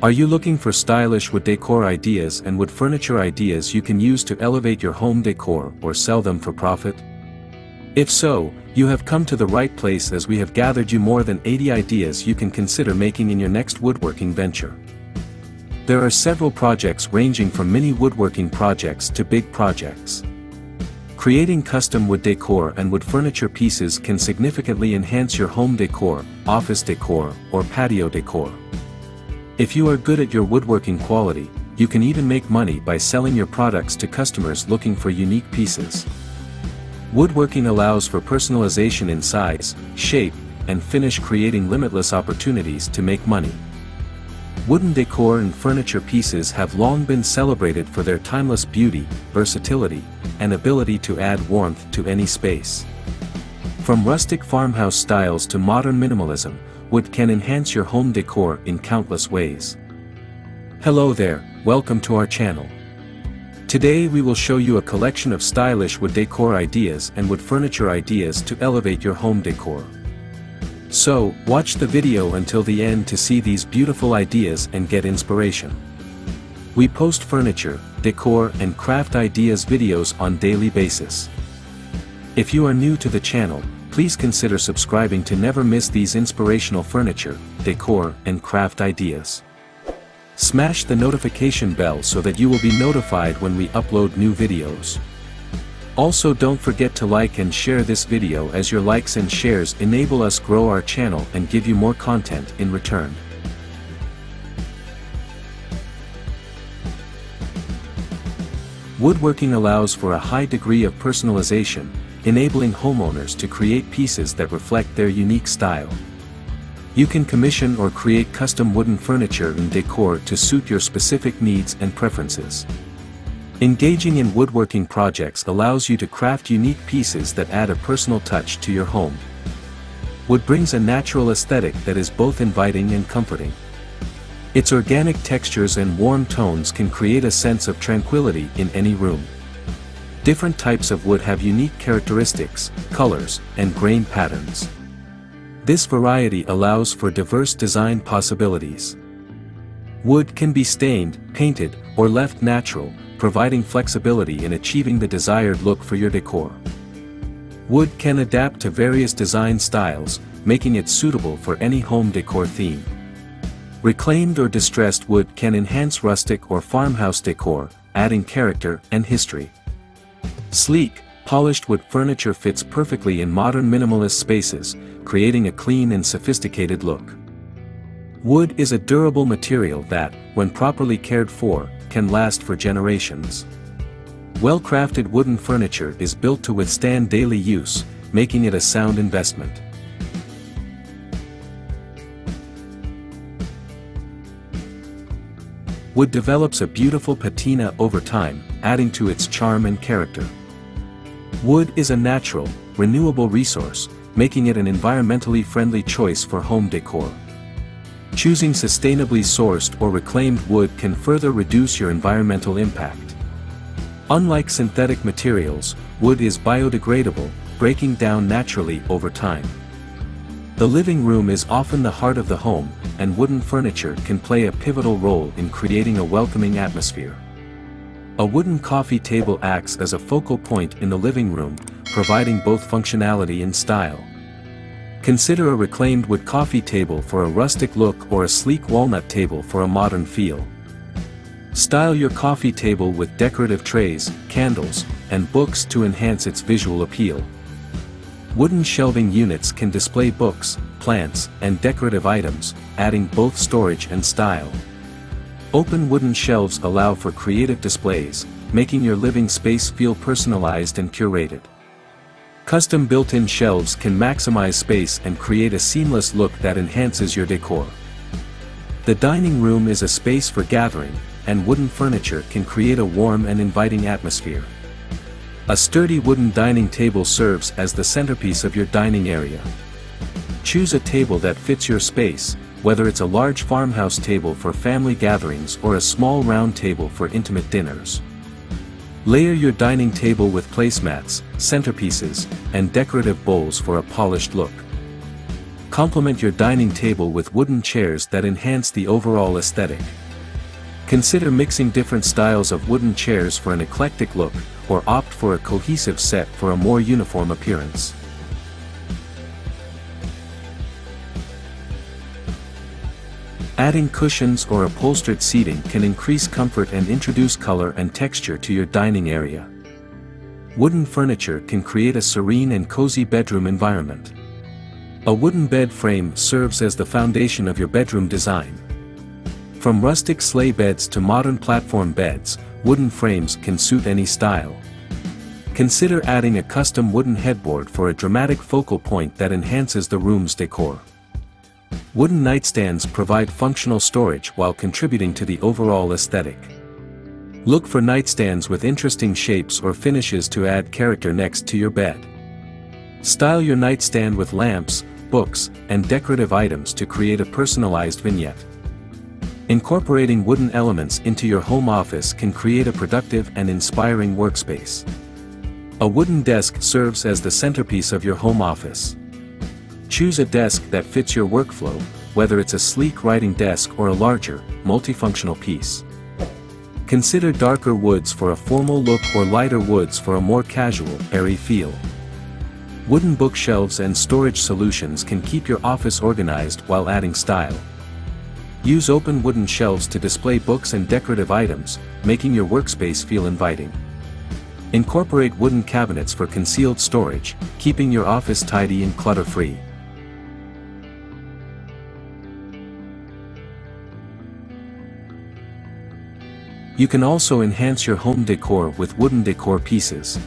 Are you looking for stylish wood decor ideas and wood furniture ideas you can use to elevate your home decor or sell them for profit? If so, you have come to the right place, as we have gathered you more than 80 ideas you can consider making in your next woodworking venture. There are several projects ranging from mini woodworking projects to big projects. Creating custom wood decor and wood furniture pieces can significantly enhance your home decor, office decor, or patio decor. If you are good at your woodworking quality, you can even make money by selling your products to customers looking for unique pieces. Woodworking allows for personalization in size, shape, and finish, creating limitless opportunities to make money. Wooden decor and furniture pieces have long been celebrated for their timeless beauty, versatility, and ability to add warmth to any space. From rustic farmhouse styles to modern minimalism, wood can enhance your home decor in countless ways. Hello there, welcome to our channel. Today we will show you a collection of stylish wood decor ideas and wood furniture ideas to elevate your home decor. So, watch the video until the end to see these beautiful ideas and get inspiration. We post furniture, decor, and craft ideas videos on daily basis. If you are new to the channel, please consider subscribing to never miss these inspirational furniture, decor, and craft ideas. Smash the notification bell so that you will be notified when we upload new videos. Also, don't forget to like and share this video, as your likes and shares enable us grow our channel and give you more content in return. Woodworking allows for a high degree of personalization, enabling homeowners to create pieces that reflect their unique style. You can commission or create custom wooden furniture and decor to suit your specific needs and preferences. Engaging in woodworking projects allows you to craft unique pieces that add a personal touch to your home. Wood brings a natural aesthetic that is both inviting and comforting. Its organic textures and warm tones can create a sense of tranquility in any room. Different types of wood have unique characteristics, colors, and grain patterns. This variety allows for diverse design possibilities. Wood can be stained, painted, or left natural, providing flexibility in achieving the desired look for your decor. Wood can adapt to various design styles, making it suitable for any home decor theme. Reclaimed or distressed wood can enhance rustic or farmhouse decor, adding character and history. Sleek, polished wood furniture fits perfectly in modern minimalist spaces, creating a clean and sophisticated look. Wood is a durable material that, when properly cared for, can last for generations. Well-crafted wooden furniture is built to withstand daily use, making it a sound investment. Wood develops a beautiful patina over time, adding to its charm and character. Wood is a natural, renewable resource, making it an environmentally friendly choice for home decor. Choosing sustainably sourced or reclaimed wood can further reduce your environmental impact. Unlike synthetic materials, wood is biodegradable, breaking down naturally over time. The living room is often the heart of the home, and wooden furniture can play a pivotal role in creating a welcoming atmosphere. A wooden coffee table acts as a focal point in the living room, providing both functionality and style. Consider a reclaimed wood coffee table for a rustic look or a sleek walnut table for a modern feel. Style your coffee table with decorative trays, candles, and books to enhance its visual appeal. Wooden shelving units can display books, plants, and decorative items, adding both storage and style. Open wooden shelves allow for creative displays, making your living space feel personalized and curated. Custom built-in shelves can maximize space and create a seamless look that enhances your decor. The dining room is a space for gathering, and wooden furniture can create a warm and inviting atmosphere. A sturdy wooden dining table serves as the centerpiece of your dining area. Choose a table that fits your space, whether it's a large farmhouse table for family gatherings or a small round table for intimate dinners. Layer your dining table with placemats, centerpieces, and decorative bowls for a polished look. Complement your dining table with wooden chairs that enhance the overall aesthetic. Consider mixing different styles of wooden chairs for an eclectic look, or opt for a cohesive set for a more uniform appearance. Adding cushions or upholstered seating can increase comfort and introduce color and texture to your dining area. Wooden furniture can create a serene and cozy bedroom environment. A wooden bed frame serves as the foundation of your bedroom design. From rustic sleigh beds to modern platform beds, wooden frames can suit any style. Consider adding a custom wooden headboard for a dramatic focal point that enhances the room's decor. Wooden nightstands provide functional storage while contributing to the overall aesthetic. Look for nightstands with interesting shapes or finishes to add character next to your bed. Style your nightstand with lamps, books, and decorative items to create a personalized vignette. Incorporating wooden elements into your home office can create a productive and inspiring workspace. A wooden desk serves as the centerpiece of your home office. Choose a desk that fits your workflow, whether it's a sleek writing desk or a larger, multifunctional piece. Consider darker woods for a formal look or lighter woods for a more casual, airy feel. Wooden bookshelves and storage solutions can keep your office organized while adding style. Use open wooden shelves to display books and decorative items, making your workspace feel inviting. Incorporate wooden cabinets for concealed storage, keeping your office tidy and clutter-free. You can also enhance your home decor with wooden decor pieces.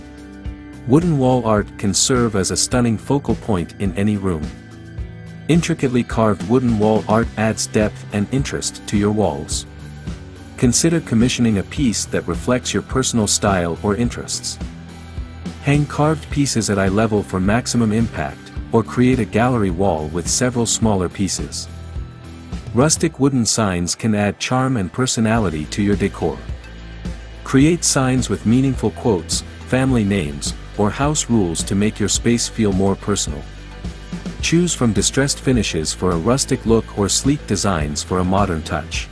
Wooden wall art can serve as a stunning focal point in any room. Intricately carved wooden wall art adds depth and interest to your walls. Consider commissioning a piece that reflects your personal style or interests. Hang carved pieces at eye level for maximum impact, or create a gallery wall with several smaller pieces. Rustic wooden signs can add charm and personality to your decor. Create signs with meaningful quotes, family names, or house rules to make your space feel more personal. Choose from distressed finishes for a rustic look or sleek designs for a modern touch.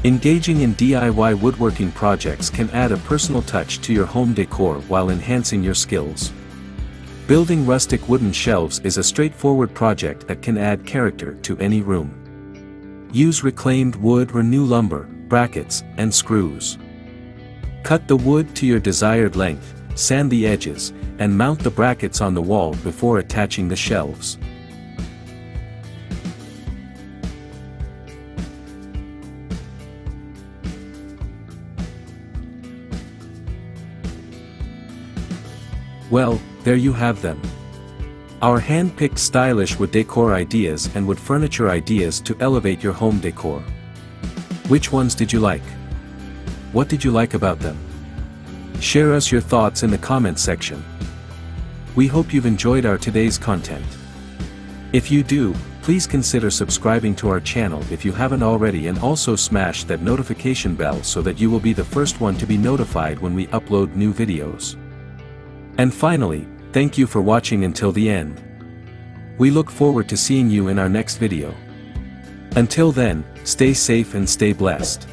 Engaging in DIY woodworking projects can add a personal touch to your home decor while enhancing your skills. Building rustic wooden shelves is a straightforward project that can add character to any room. Use reclaimed wood or new lumber, brackets, and screws. Cut the wood to your desired length, sand the edges, and mount the brackets on the wall before attaching the shelves. Well, there you have them. Our hand-picked stylish wood decor ideas and wood furniture ideas to elevate your home decor. Which ones did you like? What did you like about them? Share us your thoughts in the comments section. We hope you've enjoyed our today's content. If you do, please consider subscribing to our channel if you haven't already, and also smash that notification bell so that you will be the first one to be notified when we upload new videos. And finally, thank you for watching until the end. We look forward to seeing you in our next video. Until then, stay safe and stay blessed.